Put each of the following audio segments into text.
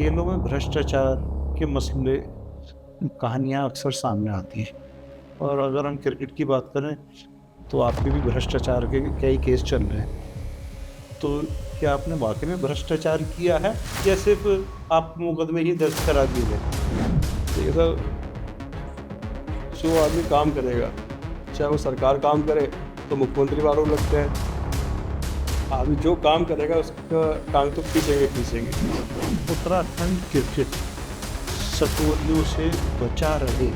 खेलों में भ्रष्टाचार के मसले कहानियाँ अक्सर सामने आती हैं। और अगर हम क्रिकेट की बात करें तो आपके भी भ्रष्टाचार के कई केस चल रहे हैं। तो क्या आपने वाकई में भ्रष्टाचार किया है या सिर्फ आप मुकदमे ही दर्ज करा दिए गए? देखिए सर, जो आदमी काम करेगा, चाहे वो सरकार काम करे तो मुख्यमंत्री वालों लगते हैं। आदमी जो काम करेगा उसका टांग तो खींचेंगे। उत्तराखंड क्रिकेट सतोलियों से बचा रहे,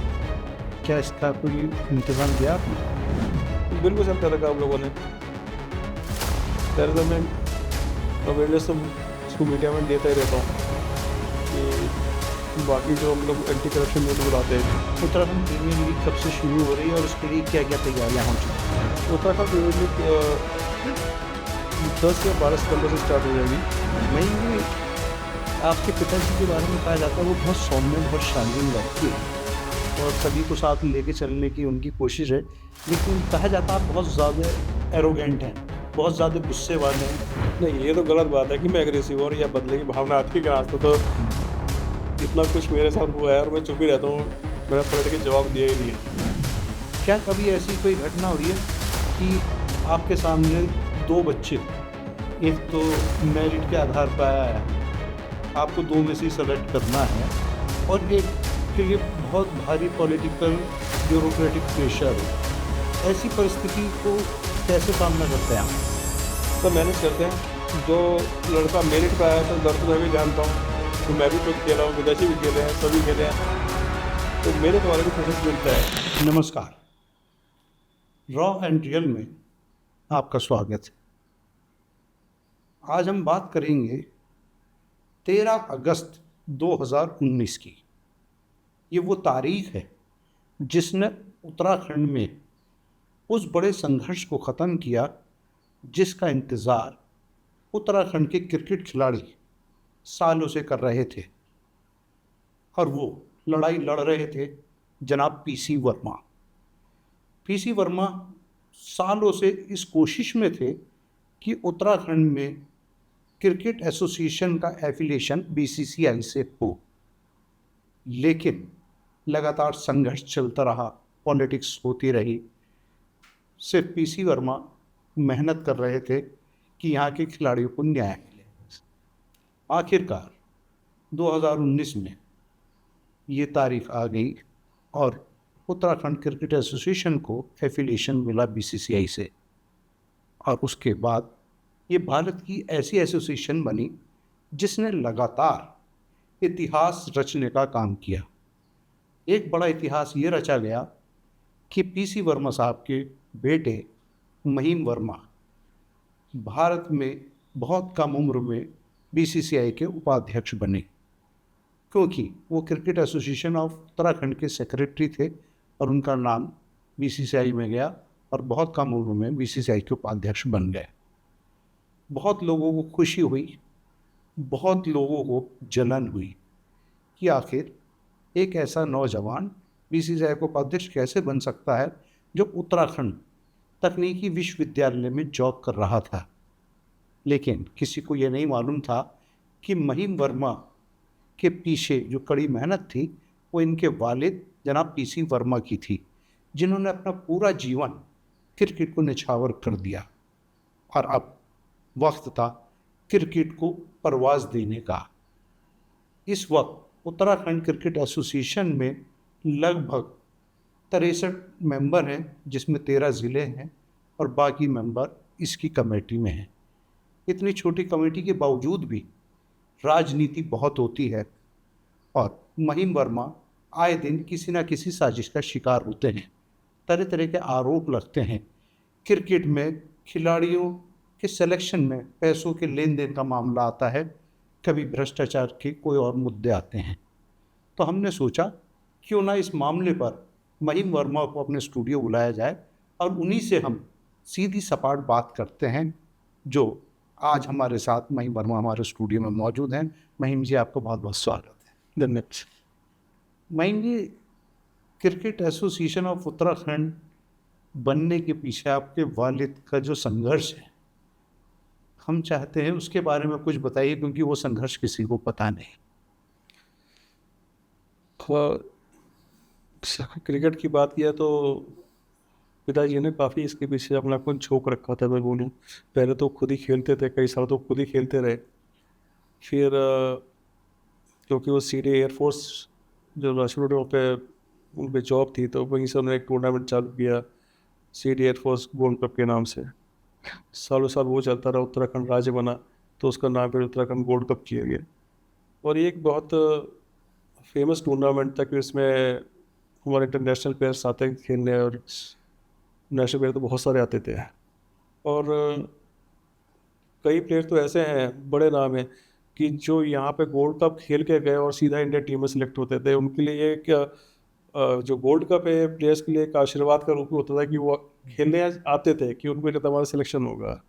क्या इसका कोई इंतजाम किया आपने? बिल्कुल सब कर रखा हम लोगों ने। पहले तो मैं अवेयरनेस तो इसको मीडिया में देता ही रहता हूँ कि बाकी जो हम लोग एंटी करप्शन मीट बुलाते हैं। उत्तराखंड प्रीमियर लीग कब से शुरू हो रही है और उसके लिए क्या क्या तैयारियां हो चुकी हैं? उत्तराखंड प्रीमियर लीग 10 या 12 सितंबर से स्टार्ट हो जाएगी। वहीं आपके पिताजी के बारे में कहा जाता है वो बहुत सौम्य, बहुत शालीन व्यक्ति है और सभी को साथ लेके चलने की उनकी कोशिश है, लेकिन कहा जाता है आप बहुत ज़्यादा एरोगेंट हैं, बहुत ज़्यादा गुस्से वाले हैं। नहीं, ये तो गलत बात है कि मैं एग्रेसिव और या बदले की भावना आती है कि आज तो इतना कुछ मेरे साथ हुआ है और मैं चुप ही रहता हूँ। मैंने पलट के जवाब दिया ही नहीं है। क्या कभी ऐसी कोई घटना हुई है कि आपके सामने दो बच्चे, एक तो मेरिट के आधार पर आया है, आपको दो में से सेलेक्ट करना है, और एक के लिए बहुत भारी पॉलिटिकल ब्यूरोक्रेटिक प्रेशर हो, ऐसी परिस्थिति को कैसे सामना करते हैं आप? तो मैनेज करते हैं। जो लड़का मेरिट पर आया तो दर्द मैं भी जानता हूँ, तो मैं भी खुद खेला हूँ, विदेशी भी खेले हैं, सभी खेले हैं, तो मेरे द्वारा भी कोशिश मिलता है। नमस्कार, रॉ एंड रियल में आपका स्वागत है। आज हम बात करेंगे 13 अगस्त 2019 की। ये वो तारीख है जिसने उत्तराखंड में उस बड़े संघर्ष को ख़त्म किया जिसका इंतज़ार उत्तराखंड के क्रिकेट खिलाड़ी सालों से कर रहे थे। और वो लड़ाई लड़ रहे थे जनाब पीसी वर्मा। पीसी वर्मा सालों से इस कोशिश में थे कि उत्तराखंड में क्रिकेट एसोसिएशन का एफिलिएशन बीसीसीआई से हो, लेकिन लगातार संघर्ष चलता रहा, पॉलिटिक्स होती रही। सिर्फ पीसी वर्मा मेहनत कर रहे थे कि यहाँ के खिलाड़ियों को न्याय मिले। आखिरकार 2019 में ये तारीख आ गई और उत्तराखंड क्रिकेट एसोसिएशन को एफिलिएशन मिला बीसीसीआई से। और उसके बाद ये भारत की ऐसी एसोसिएशन बनी जिसने लगातार इतिहास रचने का काम किया। एक बड़ा इतिहास ये रचा गया कि पीसी वर्मा साहब के बेटे महिम वर्मा भारत में बहुत कम उम्र में बीसीसीआई के उपाध्यक्ष बने, क्योंकि वो क्रिकेट एसोसिएशन ऑफ उत्तराखंड के सेक्रेटरी थे और उनका नाम बीसीसीआई में गया और बहुत कम उम्र में बीसीसीआई के उपाध्यक्ष बन गए। बहुत लोगों को खुशी हुई, बहुत लोगों को जलन हुई कि आखिर एक ऐसा नौजवान बीसीसीआई को उपाध्यक्ष कैसे बन सकता है जो उत्तराखंड तकनीकी विश्वविद्यालय में जॉब कर रहा था। लेकिन किसी को ये नहीं मालूम था कि महिम वर्मा के पीछे जो कड़ी मेहनत थी वो इनके वालिद जनाब पीसी वर्मा की थी, जिन्होंने अपना पूरा जीवन क्रिकेट को निछावर कर दिया। और अब वक्त था क्रिकेट को परवाज़ देने का। इस वक्त उत्तराखंड क्रिकेट एसोसिएशन में लगभग 63 मेंबर हैं, जिसमें 13 ज़िले हैं और बाकी मेंबर इसकी कमेटी में हैं। इतनी छोटी कमेटी के बावजूद भी राजनीति बहुत होती है और महिम वर्मा आए दिन किसी न किसी साजिश का शिकार होते हैं। तरह तरह के आरोप लगते हैं। क्रिकेट में खिलाड़ियों के सिलेक्शन में पैसों के लेन देन का मामला आता है, कभी भ्रष्टाचार के कोई और मुद्दे आते हैं। तो हमने सोचा क्यों ना इस मामले पर महिम वर्मा को अपने स्टूडियो बुलाया जाए और उन्हीं से हम सीधी सपाट बात करते हैं। जो आज हमारे साथ महिम वर्मा हमारे स्टूडियो में मौजूद हैं। महिम जी, आपको बहुत बहुत स्वागत है। धन्यवाद। महिम जी, क्रिकेट एसोसिएशन ऑफ उत्तराखंड बनने के पीछे आपके वालिद का जो संघर्ष है, हम चाहते हैं उसके बारे में कुछ बताइए, क्योंकि वो संघर्ष किसी को पता नहीं। हाँ, क्रिकेट की बात किया तो पिताजी ने काफ़ी इसके पीछे अपना खुद झोंक रखा था, मैं बोलूँ। पहले तो खुद ही खेलते थे, कई साल तो खुद ही खेलते रहे। फिर क्योंकि वो सीधे एयरफोर्स जो राजकोट रोड पे उन पे जॉब थी, तो वहीं से उन्होंने एक टूर्नामेंट चालू किया सीडी एयरफोर्स गोल्ड कप के नाम से। सालों साल वो चलता रहा, उत्तराखंड राज्य बना, तो उसका नाम फिर उत्तराखंड गोल्ड कप किया गया। और ये एक बहुत फेमस टूर्नामेंट था कि इसमें हमारे इंटरनेशनल प्लेयर्स आते थे खेलने, और नेशनल प्लेयर तो बहुत सारे आते थे। और कई प्लेयर तो ऐसे हैं, बड़े नाम हैं, कि जो यहाँ पे गोल्ड कप खेल के गए और सीधा इंडिया टीम में सिलेक्ट होते थे। उनके लिए एक जो गोल्ड कप है प्लेयर्स के लिए एक आशीर्वाद का रूप में होता था कि वो खेलने आते थे कि उनको लिए हमारा सिलेक्शन होगा।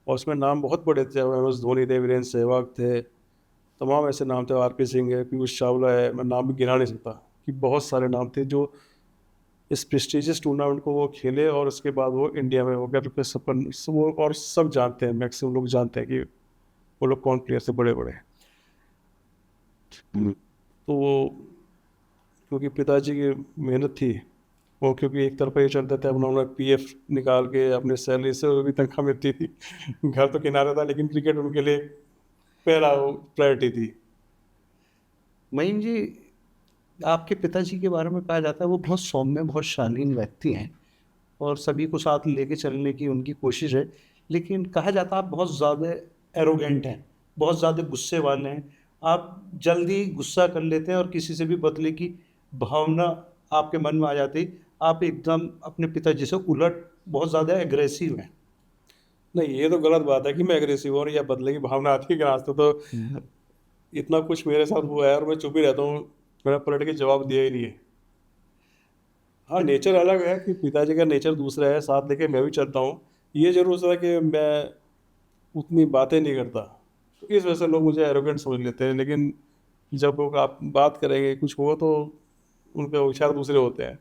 और उसमें नाम बहुत बड़े थे, एम एस धोनी थे, वीरेंद्र सहवाग थे, तमाम ऐसे नाम थे, आर पी सिंह है, पीयूष चावला है, मैं नाम भी गिना नहीं सकता, कि बहुत सारे नाम थे जो इस प्रेस्टिजियस टूर्नामेंट को वो खेले और उसके बाद वो इंडिया में हो गया। तो फिर सब वो और सब जानते हैं, मैक्सिमम लोग जानते हैं कि वो लोग कौन प्लेयर से बड़े बड़े। तो वो क्योंकि पिताजी की मेहनत थी, वो क्योंकि एक तरफा ये चलता था, उन्होंने पीएफ निकाल के अपने सैलरी से वो भी तनख्वाह मिलती थी। घर तो किनारे था, लेकिन क्रिकेट उनके लिए पहला प्रायोरिटी थी। महीम जी, आपके पिताजी के बारे में कहा जाता है वो बहुत सौम्य, बहुत शालीन व्यक्ति हैं और सभी को साथ लेके चलने की उनकी कोशिश है। लेकिन कहा जाता है आप बहुत ज़्यादा एरोगेंट हैं, बहुत ज़्यादा गुस्से वाले हैं। आप जल्दी गुस्सा कर लेते हैं और किसी से भी बदले की भावना आपके मन में आ जाती, आप एकदम अपने पिताजी से उलट बहुत ज़्यादा एग्रेसिव हैं। नहीं, ये तो गलत बात है कि मैं एग्रेसिव हूँ या बदले की भावना आती है कि आज तो इतना कुछ मेरे साथ हुआ है और मैं चुप ही रहता हूँ, मैंने पलट के जवाब दिया ही नहीं है। हाँ, नेचर अलग है कि पिताजी का नेचर दूसरा है, साथ लेके मैं भी चलता हूँ। ये जरूर है कि मैं उतनी बातें नहीं करता, तो इस वजह से लोग मुझे एरोगेंट समझ लेते हैं। लेकिन जब लोग आप बात करेंगे कुछ हो तो उनके विचार दूसरे होते हैं।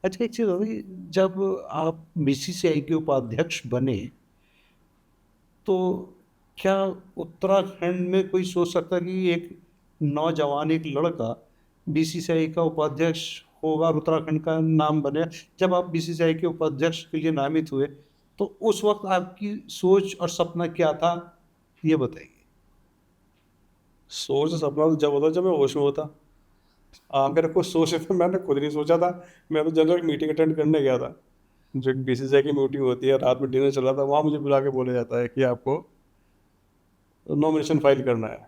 अच्छा, एक चीज़ होगी, जब आप बीसीसीआई के उपाध्यक्ष बने तो क्या उत्तराखंड में कोई सोच सकता कि एक नौजवान, एक लड़का बीसीसीआई का उपाध्यक्ष होगा और उत्तराखंड का नाम बने? जब आप बीसीसीआई के उपाध्यक्ष के लिए नामित हुए तो उस वक्त आपकी सोच और सपना क्या था, ये बताइए। सोच सपना तो जब होता जब मैं होश में होता। मेरे को सोच था, मैंने खुद नहीं सोचा था। मैं तो जनरल मीटिंग अटेंड करने गया था, जो बीसीसीआई की मीटिंग होती है, रात में डिनर चला था, वहाँ मुझे बुला के बोला जाता है कि आपको नॉमिनेशन फाइल करना है।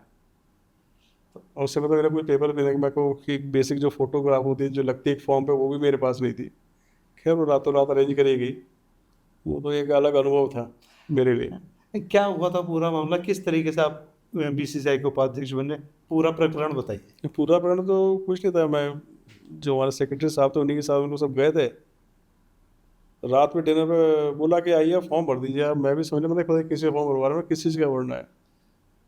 और उससे मतलब मेरा कोई पेपर देने के, मेरे को कि बेसिक जो फोटोग्राफ होती है जो लगती है एक फॉर्म पे, वो भी मेरे पास नहीं थी। खैर वो रातों रात अरेंज करी गई। वो तो एक अलग अनुभव था मेरे लिए। क्या हुआ था पूरा मामला, किस तरीके से आप बीसीसीआई के उपाध्यक्ष बने, पूरा प्रकरण बताइए। पूरा प्लान तो कुछ नहीं था। मैं जो हमारे सेक्रेटरी साहब थे उन्हीं के साथ उनको सब गए थे। रात में डिनर पे बोला कि आइए फॉर्म भर दीजिए। अब मैं भी समझने में पता किसी फॉर्म भरवा रहा हूँ, किस चीज़ का भरना है।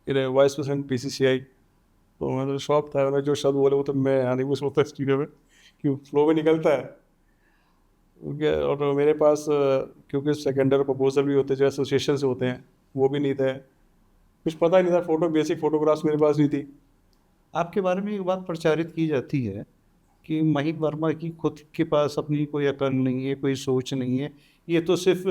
ये वाइस प्रेसिडेंट बीसीसीआई। तो मैं तो शॉक था, मैंने जो शब्द बोले वो तो मैं यहाँ नहीं पूछ सकता स्टूडियो में, क्यों फ्लो में निकलता है। और मेरे पास क्योंकि सेकेंडरी प्रपोजल भी होते हैं जो एसोसिएशन से होते हैं, वो भी नहीं थे। कुछ पता ही नहीं था, फोटो बेसिक फोटोग्राफ्स मेरे पास नहीं थी। आपके बारे में एक बात प्रचारित की जाती है कि महीप वर्मा की खुद के पास अपनी कोई अकल नहीं है, कोई सोच नहीं है, ये तो सिर्फ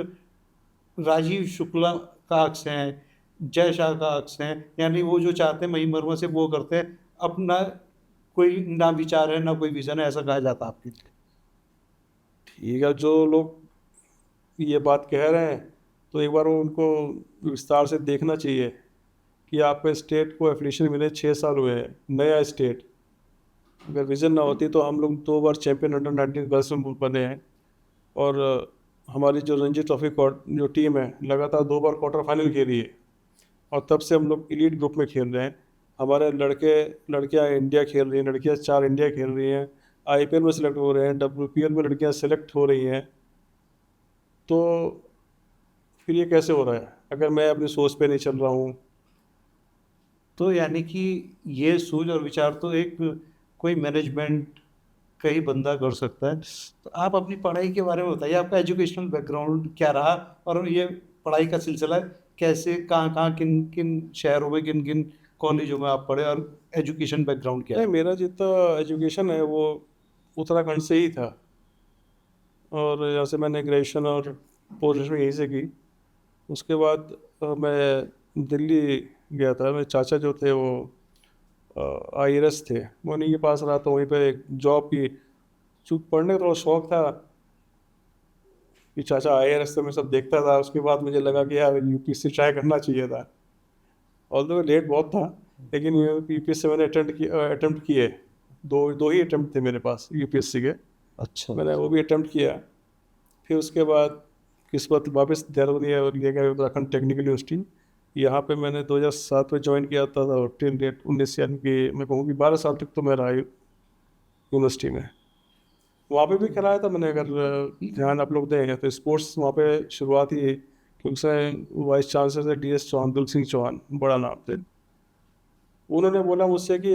राजीव शुक्ला का अक्स हैं, जय शाह का अक्स हैं, यानी वो जो चाहते हैं महीप वर्मा से वो करते हैं, अपना कोई ना विचार है ना कोई विजन है, ऐसा कहा जाता है आपके लिए। ठीक है, जो लोग ये बात कह रहे हैं तो एक बार वो उनको विस्तार से देखना चाहिए कि आपके स्टेट को एफिलिएशन मिले 6 साल हुए हैं, नया स्टेट। अगर विजन ना होती तो हम लोग 2 बार चैंपियन अंडर 19 गर्ल्स में बने हैं। और हमारी जो रणजी ट्रॉफी जो टीम है लगातार 2 बार क्वार्टर फाइनल खेली है। और तब से हम लोग एलीट ग्रुप में खेल रहे हैं। हमारे लड़के लड़कियां इंडिया खेल रही हैं, लड़कियां 4 इंडिया खेल रही हैं, आईपीएल में सेलेक्ट हो रहे हैं, डब्ल्यूपीएल में लड़कियां सेलेक्ट हो रही हैं। तो फिर ये कैसे हो रहा है अगर मैं अपनी सोच पे नहीं चल रहा हूँ? तो यानी कि ये सोच और विचार तो एक कोई मैनेजमेंट का ही बंदा कर सकता है। तो आप अपनी पढ़ाई के बारे में बताइए, आपका एजुकेशनल बैकग्राउंड क्या रहा और ये पढ़ाई का सिलसिला कैसे, कहाँ कहाँ, किन किन शहरों में, किन किन कॉलेजों में आप पढ़े और एजुकेशन बैकग्राउंड क्या नहीं, है? मेरा जितना एजुकेशन है वो उत्तराखंड से ही था, और यहाँ से मैंने ग्रेजुएशन और पोस्ट ग्रेजुएशन यहीं से की। उसके बाद मैं दिल्ली गया था। मेरे चाचा जो थे वो IAS थे, मैं उन्हीं के पास रहा, तो वहीं पे एक जॉब की, चूँकि पढ़ने का थोड़ा शौक था कि चाचा IAS तो मैं सब देखता था। उसके बाद मुझे लगा कि यार UPSC ट्राई करना चाहिए था, ऑल्दो लेट बहुत था, लेकिन UPSC मैंने अटेम्प्ट किए। दो दो ही अटेम्प्ट थे मेरे पास UPSC के, अच्छा। मैंने वो भी अटेम्प्ट किया। फिर उसके बाद किस्मत वापस देहरादून ले गया, उत्तराखंड टेक्निकल यूनिवर्सिटी। यहाँ पे मैंने 2007 में ज्वाइन किया था, और टिल डेट 19 यानी कि मैं कहूँ कि 12 साल तक तो मैं रहा यूनिवर्सिटी में। वहाँ पे भी कराया था मैंने, अगर ध्यान आप लोग दें तो स्पोर्ट्स वहाँ पे शुरुआत ही, क्योंकि उसमें वाइस चांसलर थे DS चौहान, दुल सिंह चौहान, बड़ा नाम थे। उन्होंने बोला मुझसे कि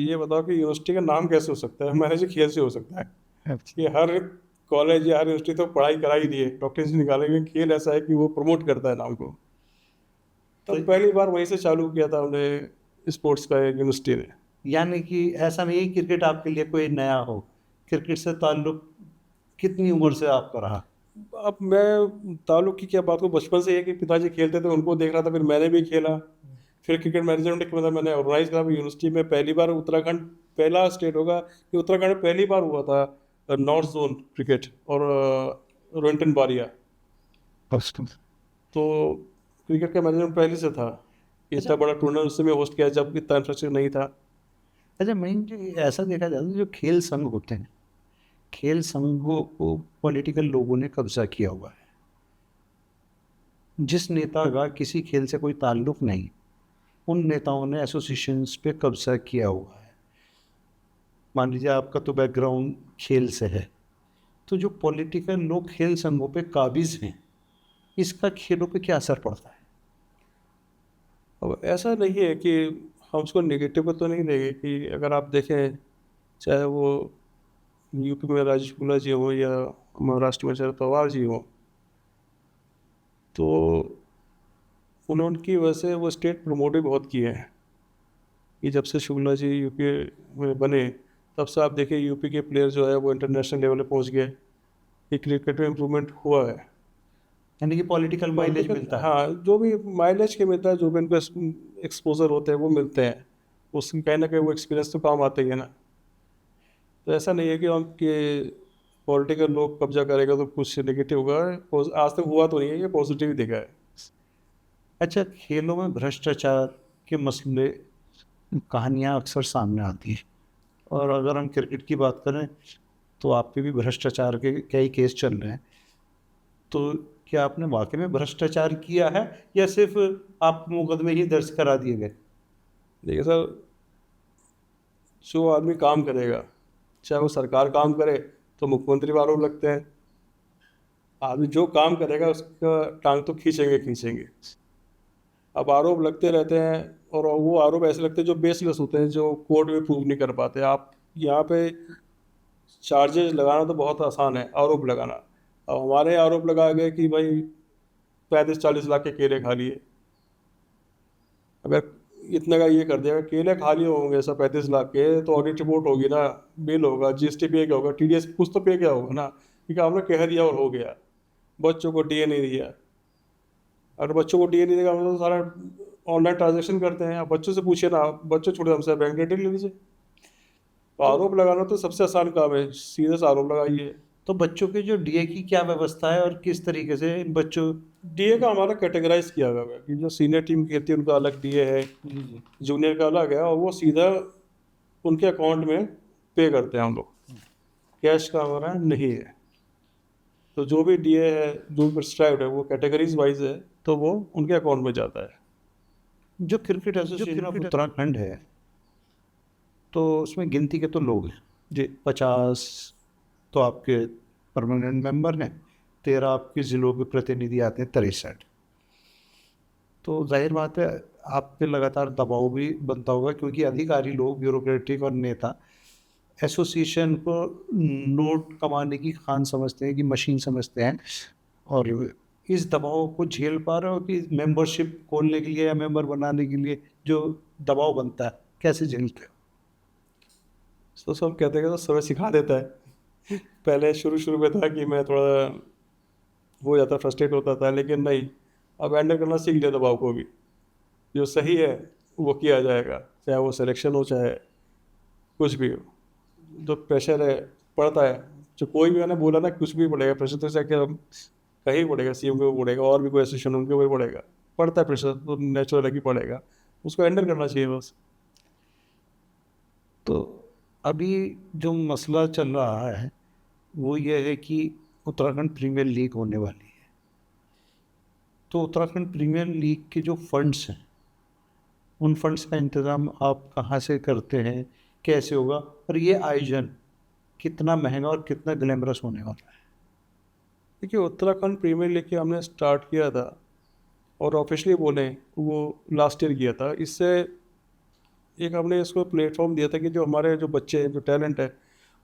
ये बताओ कि यूनिवर्सिटी का नाम कैसे हो सकता है। मैंने जो खेल से हो सकता है कि हर कॉलेज या हर यूनिवर्सिटी तो पढ़ाई करा ही दी है, डॉक्टर्स निकालेंगे, खेल ऐसा है कि वो प्रमोट करता है नाम को। तो तब पहली बार वहीं से चालू किया था हमने स्पोर्ट्स का यूनिवर्सिटी ने। यानी कि ऐसा नहीं है क्रिकेट आपके लिए कोई नया हो, क्रिकेट से ताल्लुक कितनी उम्र से आपका रहा? अब मैं ताल्लुक की क्या बात को, बचपन से ये कि पिताजी खेलते थे, उनको देख रहा था, फिर मैंने भी खेला। फिर क्रिकेट मैनेजमेंट मतलब मैंने ऑर्गेनाइज करा यूनिवर्सिटी में। पहली बार उत्तराखंड पहला स्टेट होगा कि उत्तराखंड में पहली बार हुआ था नॉर्थ जोन क्रिकेट, और रोहिंटन बारिया। तो क्रिकेट का मैनेजमेंट पहले से था। इतना बड़ा टूर्नामेंट उससे मैं होस्ट किया जब इतना इंफ्रास्ट्रक्चर नहीं था। अच्छा, मैं जो ऐसा देखा जाता है, जो खेल संघ होते हैं, खेल संघों को पॉलिटिकल लोगों ने कब्जा किया हुआ है। जिस नेता का किसी खेल से कोई ताल्लुक नहीं, उन नेताओं ने एसोसिएशंस पे कब्जा किया हुआ है। मान लीजिए आपका तो बैकग्राउंड खेल से है, तो जो पॉलिटिकल लोग खेल संघों पे काबिज हैं, इसका खेलों पे क्या असर पड़ता है? अब ऐसा नहीं है कि हम उसको नेगेटिव को तो नहीं लेंगे, कि अगर आप देखें, चाहे वो UP में राजेश कुल्ला जी हो या महाराष्ट्र में शरद पवार जी हो, तो उनकी वजह से वो स्टेट प्रमोट भी बहुत किए हैं। कि जब से शुक्ला जी UP में बने, तब से आप देखिए UP के प्लेयर जो है वो इंटरनेशनल लेवल पे पहुंच गए, कि क्रिकेट में इम्प्रूवमेंट हुआ है। यानी कि पॉलिटिकल माइलेज मिलता है। हाँ, जो भी माइलेज के मिलता है, जो भी इनको एक्सपोजर होते हैं वो मिलते हैं, उसकी कहीं ना कहीं वो एक्सपीरियंस तो काम आते ही है ना। तो ऐसा नहीं है कि हम कि पॉलिटिकल लोग कब्जा करेगा तो कुछ नेगेटिव होगा। आज तक हुआ तो नहीं है, ये पॉजिटिव ही देखा है। अच्छा, खेलों में भ्रष्टाचार के मसले, कहानियाँ अक्सर सामने आती हैं, और अगर हम क्रिकेट की बात करें तो आप पे भी भ्रष्टाचार के कई केस चल रहे हैं। तो क्या आपने वाकई में भ्रष्टाचार किया है, या सिर्फ आप मुकदमे ही दर्ज करा दिए गए? देखिए सर, जो आदमी काम करेगा, चाहे वो सरकार काम करे तो मुख्यमंत्री पर आरोप लगते हैं। आदमी जो काम करेगा उसका टांग तो खींचेंगे खींचेंगे। अब आरोप लगते रहते हैं, और वो आरोप ऐसे लगते हैं जो बेसलेस होते हैं, जो कोर्ट में प्रूव नहीं कर पाते। आप यहाँ पे चार्जेस लगाना तो बहुत आसान है, आरोप लगाना। अब हमारे आरोप लगा गए कि भाई 35-40 लाख के केले खा लिए। अगर इतने का ये कर दिया, केले खा लिए होंगे सब 35 लाख के, तो ऑडिट रिपोर्ट होगी ना, बिल होगा, GST पे क्या होगा, TDS कुछ तो पे क्या होगा ना, क्योंकि आपने कह दिया और हो गया। बच्चों को DA नहीं दिया, अगर बच्चों को DA नहीं देगा, हम तो सारा ऑनलाइन ट्रांजेक्शन करते हैं। आप बच्चों से पूछिए ना, बच्चों छोटे हमसे बैंक डिटेल ले लीजिए। तो आरोप लगाना तो सबसे आसान काम है, सीधे से आरोप लगाइए। तो बच्चों के जो डीए की क्या व्यवस्था है, और किस तरीके से इन बच्चों? DA का हमारा कैटेगराइज किया हुआ है कि जो सीनियर टीम खेलती है उनका अलग DA है, जूनियर का अलग है, और वो सीधा उनके अकाउंट में पे करते हैं हम लोग। कैश का हमारा नहीं है। तो जो भी DA है, जो प्रिस्क्राइब्ड है, वो कैटेगरीज वाइज है, तो वो उनके अकाउंट में जाता है। जो क्रिकेट एसोसिएशन ऑफ उत्तराखंड है, तो उसमें गिनती के तो लोग हैं जी, 50 तो आपके परमानेंट मेंबर हैं, 13 आपके ज़िलों के प्रतिनिधि आते हैं, 63। तो जाहिर बात है आप पे लगातार दबाव भी बनता होगा, क्योंकि अधिकारी लोग, ब्यूरोक्रेटिक और नेता एसोसिएशन को नोट कमाने की खान समझते हैं, कि मशीन समझते हैं, और इस दबाव को झेल पा रहे हो कि मेंबरशिप खोलने के लिए या मेंबर बनाने के लिए जो दबाव बनता है, कैसे झेलते हो? तो सब कहते हैं कि तो समय सिखा देता है। पहले शुरू शुरू में था कि मैं थोड़ा हो जाता, फ्रस्ट्रेट होता था, लेकिन नहीं, अब हैंडल करना सीख लिया दबाव को भी। जो सही है वो किया जाएगा, चाहे वो सिलेक्शन हो चाहे कुछ भी हो। जो प्रेशर है पड़ता है, जो कोई भी मैंने बोला ना, कुछ भी पड़ेगा प्रेशर, तो चाहे हम कहीं पड़ेगा, सीएम के ऊपर पड़ेगा और भी कोई एसोसिएशन उनके ऊपर पड़ेगा, पड़ता है प्रेशर, तो नेचुरल है कि पड़ेगा, उसको हैंडल करना चाहिए बस। तो अभी जो मसला चल रहा है वो ये है कि उत्तराखंड प्रीमियर लीग होने वाली है, तो उत्तराखंड प्रीमियर लीग के जो फंड्स हैं, उन फंड्स का इंतज़ाम आप कहाँ से करते हैं, कैसे होगा, और ये आयोजन कितना महंगा और कितना ग्लैमरस होने वाला है? देखिए, उत्तराखंड प्रीमियर लीग के हमने स्टार्ट किया था, और ऑफिशियली बोले वो लास्ट ईयर किया था। इससे एक हमने इसको प्लेटफॉर्म दिया था कि जो हमारे जो बच्चे हैं, जो टैलेंट है,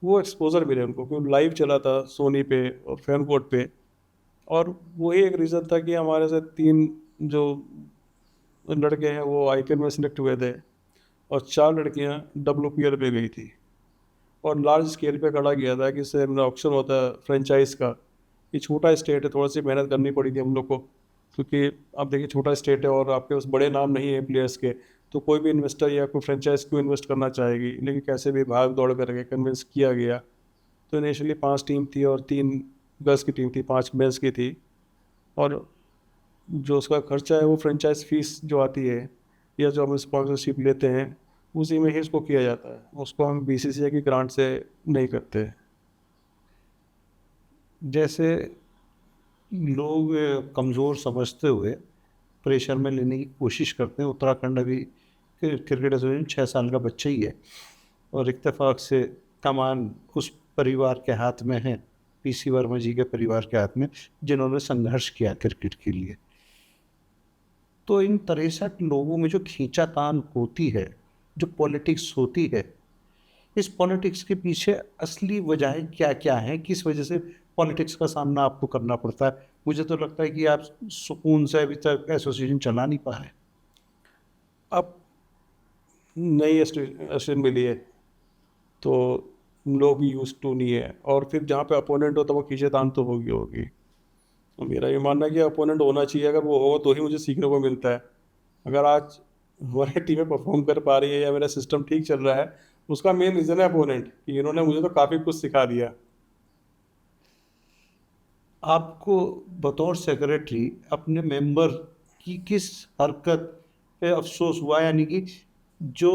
वो एक्सपोजर मिले उनको, क्योंकि लाइव चला था सोनी पे और फैन कोड पे। और वही एक रीज़न था कि हमारे से 3 जो लड़के हैं वो आईपीएल में सिलेक्ट हुए थे, और 4 लड़कियां डब्ल्यूपीएल पे गई थी, और लार्ज स्केल पे करा गया था कि इससे ऑप्शन होता है फ्रेंचाइज का। ये छोटा स्टेट है, थोड़ा सी मेहनत करनी पड़ी थी हम लोग को, क्योंकि आप देखिए छोटा स्टेट है और आपके पास बड़े नाम नहीं है प्लेयर्स के, तो कोई भी इन्वेस्टर या कोई फ्रेंचाइज क्यों इन्वेस्ट करना चाहेगी। लेकिन कैसे भी भाग दौड़ करके कन्विंस किया गया। तो इनिशियली 5 टीम थी और 3 गर्ल्स की टीम थी, 5 मेंस की थी। और जो उसका खर्चा है वो फ्रेंचाइज फीस जो आती है या जो हम स्पॉन्सरशिप लेते हैं, उसी में ही इसको किया जाता है, उसको हम बीसीसीआई की ग्रांट से नहीं करते। जैसे लोग कमज़ोर समझते हुए प्रेशर में लेने की कोशिश करते हैं, उत्तराखंड अभी क्रिकेट एसोसिएशन 6 साल का बच्चा ही है, और इत्तेफाक से कमान उस परिवार के हाथ में है, पीसी वर्मा जी के परिवार के हाथ में, जिन्होंने संघर्ष किया क्रिकेट के लिए। तो इन 63 लोगों में जो खींचातान होती है, जो पॉलिटिक्स होती है, इस पॉलिटिक्स के पीछे असली वजहें क्या क्या हैं, किस वजह से पॉलिटिक्स का सामना आपको करना पड़ता है? मुझे तो लगता है कि आप सुकून से अभी तक एसोसिएशन चला नहीं पा रहे। अब नई एसोसिएशन मिली है तो लोग यूज टू नहीं है, और फिर जहाँ पे अपोनेंट हो तो वो खींचेतान तो होगी। तो मेरा ये मानना है कि अपोनेंट होना चाहिए, अगर वो हो तो ही मुझे सीखने को मिलता है। अगर आज हमारी टीमें परफॉर्म कर पा रही है या मेरा सिस्टम ठीक चल रहा है, उसका मेन रीज़न है अपोनेंट, कि इन्होंने मुझे तो काफ़ी कुछ सिखा दिया। आपको बतौर सेक्रेटरी अपने मेंबर की किस हरकत पे अफसोस हुआ, यानी कि जो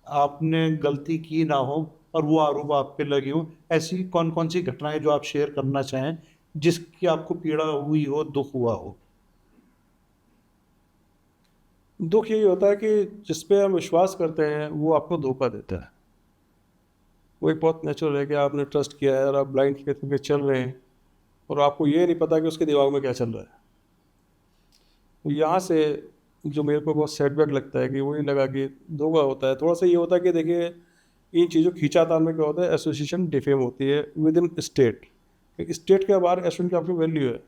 आपने गलती की ना हो और वो आरोप आप पे लगे हो, ऐसी कौन कौन सी घटनाएं जो आप शेयर करना चाहें जिसकी आपको पीड़ा हुई हो, दुख हुआ हो? दुख यही होता है कि जिस पे हम विश्वास करते हैं वो आपको धोखा देता है। वो एक बहुत नेचुरल है कि आपने ट्रस्ट किया है और आप ब्लाइंड फेथ में चल रहे हैं, और आपको ये नहीं पता कि उसके दिमाग में क्या चल रहा है। तो यहाँ से जो मेरे को बहुत सेटबैक लगता है कि वही लगा कि धोखा होता है। थोड़ा सा ये होता है कि देखिए, इन चीज़ों खींचातान में क्या होता है, एसोसिएशन डिफेम होती है विद इन स्टेट। स्टेट के बाहर एसोसिएशन की आपकी वैल्यू है।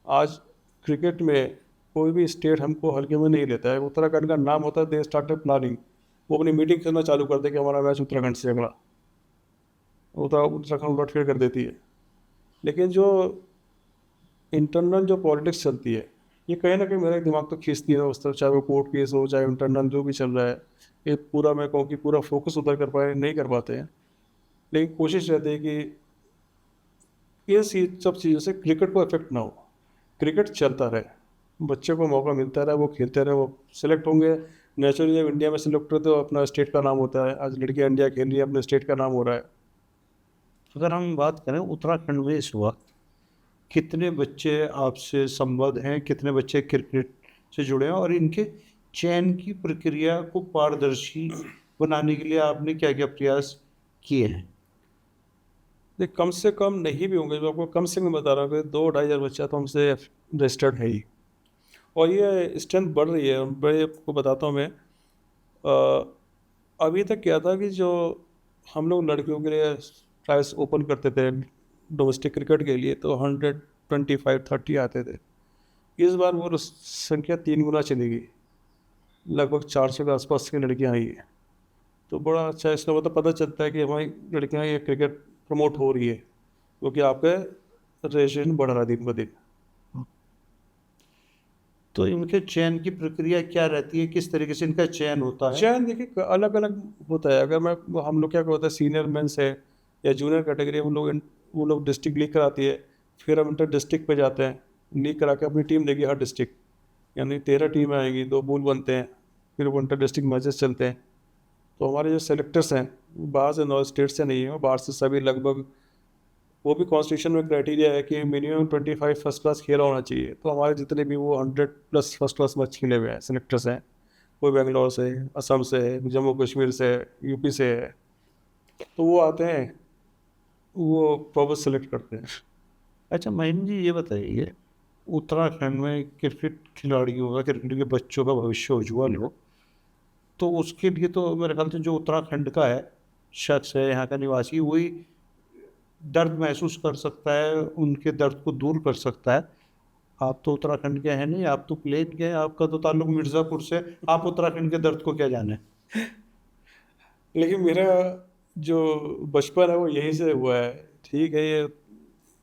आज क्रिकेट में कोई भी स्टेट हमको हल्के में नहीं लेता है। उत्तराखंड का नाम होता है, दे स्टार्टेड प्लानिंग, वो अपनी मीटिंग करना चालू कर दे कि हमारा मैच उत्तराखंड से अगला, उत्तराखंड उलटफेर कर देती है। लेकिन जो इंटरनल जो पॉलिटिक्स चलती है, ये कहीं ना कहीं मेरा दिमाग तो खींचती है उस तरफ, चाहे वो कोर्ट केस हो चाहे इंटरनल जो भी चल रहा है। ये पूरा मैं कहूँ कि पूरा फोकस उधर कर पाए नहीं कर पाते हैं, लेकिन कोशिश रहती है कि ये सब चीज़ों से क्रिकेट को इफेक्ट ना हो, क्रिकेट चलता रहे, बच्चे को मौका मिलता रहे, वो खेलते रहे, वो सिलेक्ट होंगे। नेचुरली जब इंडिया में सिलेक्ट होते तो अपना स्टेट का नाम होता है। आज लड़कियाँ इंडिया खेल रही है, अपने स्टेट का नाम हो रहा है। अगर हम बात करें उत्तराखंड में इस वक्त कितने बच्चे आपसे संबद्ध हैं, कितने बच्चे क्रिकेट से जुड़े हैं, और इनके चयन की प्रक्रिया को पारदर्शी बनाने के लिए आपने क्या क्या प्रयास किए हैं? देख, कम से कम नहीं भी होंगे, जो आपको कम से कम बता रहा हूँ कि 2-2.5 हज़ार बच्चा तो हमसे रजिस्टर्ड है ही, और ये स्ट्रेंथ बढ़ रही है। बड़े आपको बताता हूँ मैं, अभी तक क्या था कि जो हम लोग लड़कियों के लिए ट्रायल्स ओपन करते थे डोमेस्टिक क्रिकेट के लिए, तो 125-130 आते थे। इस बार वो संख्या 3 गुना चली गई। लगभग 400 के आसपास की लड़कियां आई है। तो बड़ा अच्छा इसका मतलब पता चलता है कि हमारी लड़कियां ये क्रिकेट प्रमोट हो रही है, क्योंकि आपका रजिस्ट्रेशन बढ़ रहा है दिन ब दिन। तो इनके चयन की प्रक्रिया क्या रहती है, किस तरीके से इनका चयन होता है? चयन देखिए अलग अलग होता है। अगर मैं हम लोग क्या होता है, सीनियर मेंस है या जूनियर कैटेगरी, वो लोग डिस्ट्रिक्ट लीग कराती है। फिर हम इंटर डिस्ट्रिक्ट पे जाते हैं, लीग करा के अपनी टीम देगी हर डिस्ट्रिक्ट, यानी 13 टीम आएंगी, 2 पूल बनते हैं। फिर वो इंटर डिस्ट्रिक्ट मैचेस चलते हैं। तो हमारे जो सेलेक्टर्स हैं वो बाहर से, नॉर्थ स्टेट से नहीं है, वो बाहर से सभी लगभग। वो भी कॉन्स्टिट्यूशन में क्राइटेरिया है कि मिनिमम 25 फर्स्ट क्लास खेला होना चाहिए। तो हमारे जितने भी वो 100+ फर्स्ट क्लास मैच खेले हुए हैं सेलेक्टर्स हैं, कोई बेंगलोर से, असम से, जम्मू कश्मीर से, यूपी से है। तो वो आते हैं, वो प्रॉपर सेलेक्ट करते हैं। अच्छा महेंद्र जी, ये बताइए, उत्तराखंड में क्रिकेट खिलाड़ियों का, क्रिकेट के बच्चों का भविष्य उज्ज्वल हो, तो उसके लिए तो मेरे ख्याल से जो उत्तराखंड का है शख्स है, यहाँ का निवासी, वही दर्द महसूस कर सकता है, उनके दर्द को दूर कर सकता है। आप तो उत्तराखंड के हैं नहीं, आप तो प्लेन के हैं, आपका तो ताल्लुक मिर्ज़ापुर से, आप उत्तराखंड के दर्द को क्या जाने? लेकिन मेरा जो बचपन है वो यहीं से हुआ है। ठीक है, ये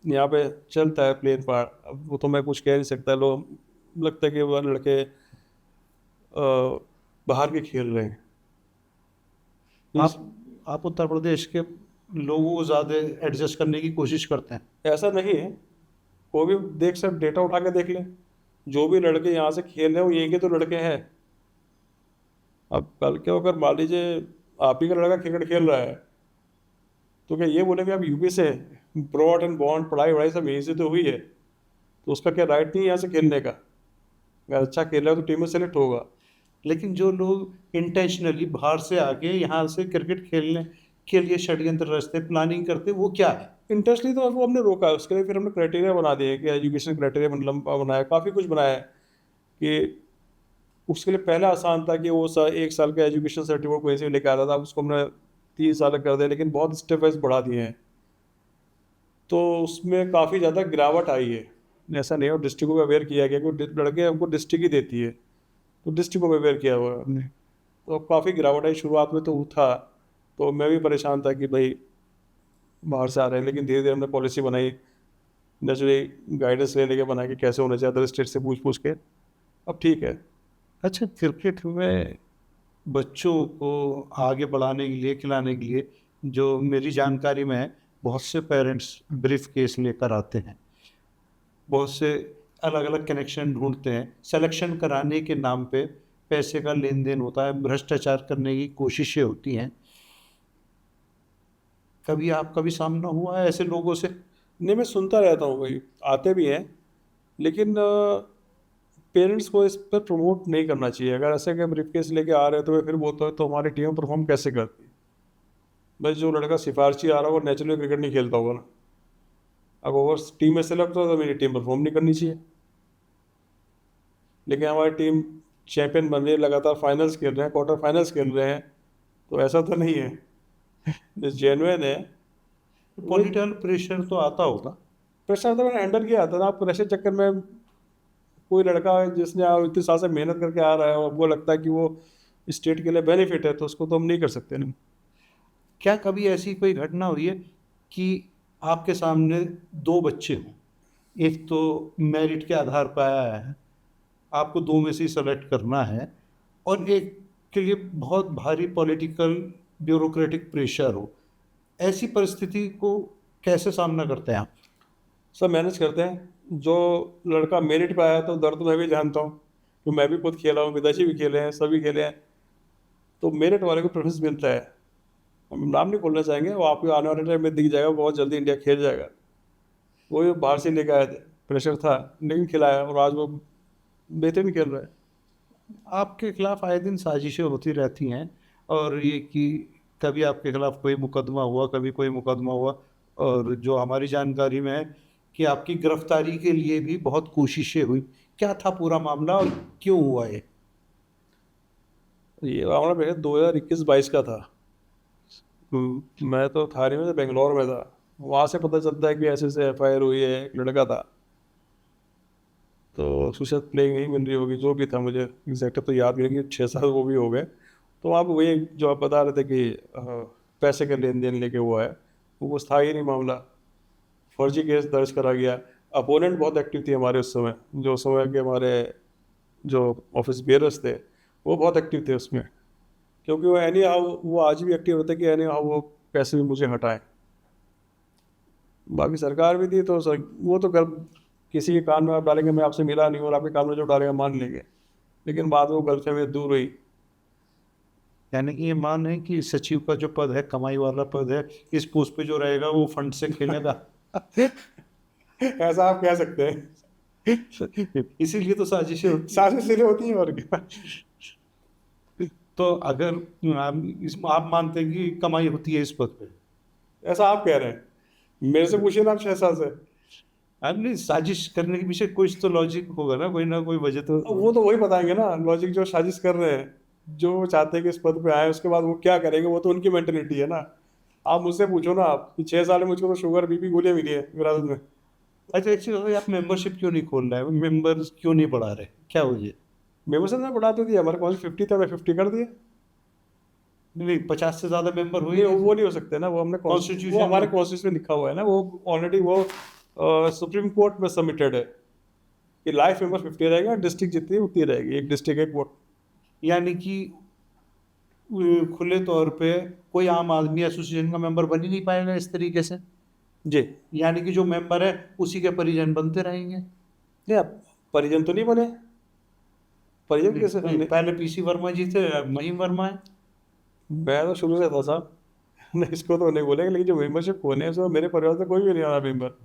यहाँ पे चलता है प्लेन पहाड़। अब वो तो मैं कुछ कह नहीं सकता। लोग लगता है कि वो लड़के बाहर के खेल रहे हैं। इस आप उत्तर प्रदेश के लोगों को ज़्यादा एडजस्ट करने की कोशिश करते हैं। ऐसा नहीं है, कोई भी देख सब डेटा उठा के देख ले। जो भी लड़के यहाँ से खेल रहे हैं वो यहीं के तो लड़के हैं। अब कल के अगर मान लीजिए आप ही का लड़का क्रिकेट खेल रहा है, तो क्या ये बोले कि आप यूपी से, ब्रॉड एंड बॉन्ड पढ़ाई वढ़ाई सब यहीं से तो हुई है, तो उसका क्या राइट नहीं है यहाँ से खेलने का? अगर अच्छा खेल रहा है तो टीम में सेलेक्ट होगा। लेकिन जो लोग इंटेंशनली बाहर से आके यहाँ से क्रिकेट खेलने के लिए षड्यंत्र रचते, प्लानिंग करते, वो क्या है? इंटरेस्ट नहीं तो वो हमने रोका है। उसके लिए फिर हमने क्राइटेरिया बना दिए कि एजुकेशन क्राइटेरिया मतलब बनाया, काफ़ी कुछ बनाया है कि उसके लिए पहले आसान था कि वो 1 साल का एजुकेशन सर्टिफिकेट कोई से लेकर आता था। अब उसको हमने 3 साल कर दिया, लेकिन बहुत स्टेप वाइज बढ़ा दिए हैं। तो उसमें काफ़ी ज़्यादा गिरावट आई है। ऐसा नहीं है, और डिस्ट्रिक्ट को अवेयर किया गया कि लड़के हमको डिस्ट्रिक्ट ही देती है, तो डिस्ट्रिक्ट को अवेयर किया हुआ है हमने। तो काफ़ी गिरावट आई। शुरुआत में तो था, तो मैं भी परेशान था कि भाई बाहर से आ रहे हैं, लेकिन धीरे धीरे हमने पॉलिसी बनाई, नेचुरली गाइडेंस ले लेके बनाई कि कैसे होना चाहिए, अदर स्टेट से पूछ पूछ के। अब ठीक है। अच्छा, क्रिकेट में बच्चों को आगे बढ़ाने के लिए, खिलाने के लिए, जो मेरी जानकारी में है, बहुत से पेरेंट्स ब्रीफ केस लेकर आते हैं, बहुत से अलग अलग कनेक्शन ढूंढते हैं, सिलेक्शन कराने के नाम पे पैसे का लेन देन होता है, भ्रष्टाचार करने की कोशिशें होती हैं। कभी आपका भी सामना हुआ है ऐसे लोगों से? नहीं, मैं सुनता रहता हूँ, भाई आते भी हैं, लेकिन पेरेंट्स को इस पर प्रमोट नहीं करना चाहिए। अगर ऐसे के ब्रीफ केस लेके आ रहे हैं तो फिर बोलते हैं तो हमारी टीम परफॉर्म कैसे करती? भाई जो लड़का सिफारशी आ रहा हो वो नेचुरली क्रिकेट नहीं खेलता होगा ना। अगर वो टीम में सेलेक्ट हो तो मेरी टीम परफॉर्म नहीं करनी चाहिए। लेकिन हमारी टीम चैंपियन बन रही है, लगातार फाइनल्स खेल रहे हैं, क्वार्टर फाइनल्स खेल रहे हैं, तो ऐसा तो नहीं है। जो जेन्युइन है। पॉलिटिकल प्रेशर तो आता होगा। प्रेशर तो मैंने हैंडल किया था ना। आप प्रेशर चक्कर में कोई लड़का जिसने इतने साल से मेहनत करके आ रहा है और वो लगता है कि वो स्टेट के लिए बेनिफिट है, तो उसको तो हम नहीं कर सकते ना। क्या कभी ऐसी कोई घटना हुई है कि आपके सामने दो बच्चे हों, एक तो मेरिट के आधार पर आया है, आपको दो में से सेलेक्ट करना है, और एक के लिए बहुत भारी पॉलिटिकल ब्यूरोक्रेटिक प्रेशर हो, ऐसी परिस्थिति को कैसे सामना करते हैं आप? सब मैनेज करते हैं। जो लड़का मेरिट पे आया तो दर्द मैं भी जानता हूँ, तो मैं भी खुद खेला हूँ, विदेशी भी खेले हैं, सभी खेले हैं। तो मेरिट वाले को प्रेफरेंस मिलता है। हम नाम नहीं बोलना चाहेंगे, वो आपको आने वाले टाइम में दिख जाएगा, बहुत जल्दी इंडिया खेल जाएगा। वो भी बाहर से लेकर आए थे, प्रेशर था लेकिन खिलाया, और आज वो बेहतरीन खेल रहा है। आपके खिलाफ आए दिन साजिशें होती रहती हैं, और ये कि कभी आपके खिलाफ कोई मुकदमा हुआ, कभी कोई मुकदमा हुआ, और जो हमारी जानकारी में है कि आपकी गिरफ्तारी के लिए भी बहुत कोशिशें हुई। क्या था पूरा मामला और क्यों हुआ ये? ये मामला मेरे 2021-22 का था। मैं तो थाने में था, बेंगलोर में था। वहाँ से पता चलता है कि ऐसे ऐसे FIR हुई है, एक लड़का था। तो उसको शायद प्लेइंग नहीं मिल रही होगी, जो भी था मुझे एग्जैक्ट तो याद नहीं, कि 6 साल वो भी हो गए। तो आप वही जो आप बता रहे थे कि पैसे का लेन देन लेके हुआ है, वो कुछ था ही नहीं मामला, फर्जी केस दर्ज करा गया। अपोनेंट बहुत एक्टिव थी हमारे उस समय, जो उस समय के हमारे जो ऑफिस बेयरर्स थे वो बहुत एक्टिव थे उसमें, क्योंकि वो एनी हाउ वो आज भी एक्टिव होते कि एनी हाउ वो पैसे भी मुझे हटाएं। बाकी सरकार भी थी तो वो तो कर किसी के कान में आप डालेंगे मैं आपसे मिला नहीं, और आपके कान में जो डालेगा मान लेंगे, लेकिन बाद में वो गलतफहमी दूर हुई। यानी कि ये मान है कि सचिव का जो पद है, कमाई वाला पद है, इस पोस्ट पे जो रहेगा वो फंड से खेलेगा। ऐसा आप कह सकते हैं। इसीलिए तो साजिशें होती साजिश इसलिए होती है और क्या। हैं। तो अगर आप मानते हैं कि कमाई होती है इस पद पे? ऐसा आप कह रहे हैं, मेरे से पूछिए ना आप 6 साल से। नहीं, साजिश करने के पीछे कुछ तो लॉजिक होगा ना कोई वजह तो। वो तो वही बताएंगे ना लॉजिक, जो साजिश कर रहे हैं, जो चाहते हैं कि इस पद पे आए, उसके बाद वो क्या करेंगे वो तो उनकी मेंटेलिटी है ना। आप मुझसे पूछो ना, आप कि 6 साल में मुझको तो शुगर बीपी गोलियां मिली है विरासत में। अच्छा, एक्चुअली आप मेंबरशिप क्यों नहीं खोल रहे हैं, मेंबर क्यों नहीं बढ़ा रहे, क्या वजह? मेंबरशिप में बढ़ाते दिया, हमारे कौन 50 था, मैं 50 कर दिया। नहीं, 50 से ज्यादा मेंबर हुए नहीं वो नहीं हो सकते ना, वो हमने Constitution वो हमारे में। कॉन्स्टिट्यूशन में लिखा हुआ है ना, वो ऑलरेडी वो सुप्रीम कोर्ट में सबमिटेड है कि लाइफ मेंबर 50 रहेगा, डिस्ट्रिक्ट जितनी उतनी रहेगी, एक डिस्ट्रिक्ट एक वोट। यानी कि खुले तौर पे कोई आम आदमी एसोसिएशन का मेंबर बन ही नहीं पाएगा इस तरीके से। जी। यानी कि जो मेंबर है उसी के परिजन बनते रहेंगे। नहीं आप परिजन तो नहीं बने, परिजन कैसे नहीं, नहीं, पहले पीसी वर्मा जी थे, अब महिम वर्मा है। मैं तो शुरू से था साहब। नहीं इसको तो नहीं बोलेंगे, लेकिन जो मेंबरशिप होने हैं उसमें मेरे परिवार से कोई भी नहीं आ रहा मेंबर।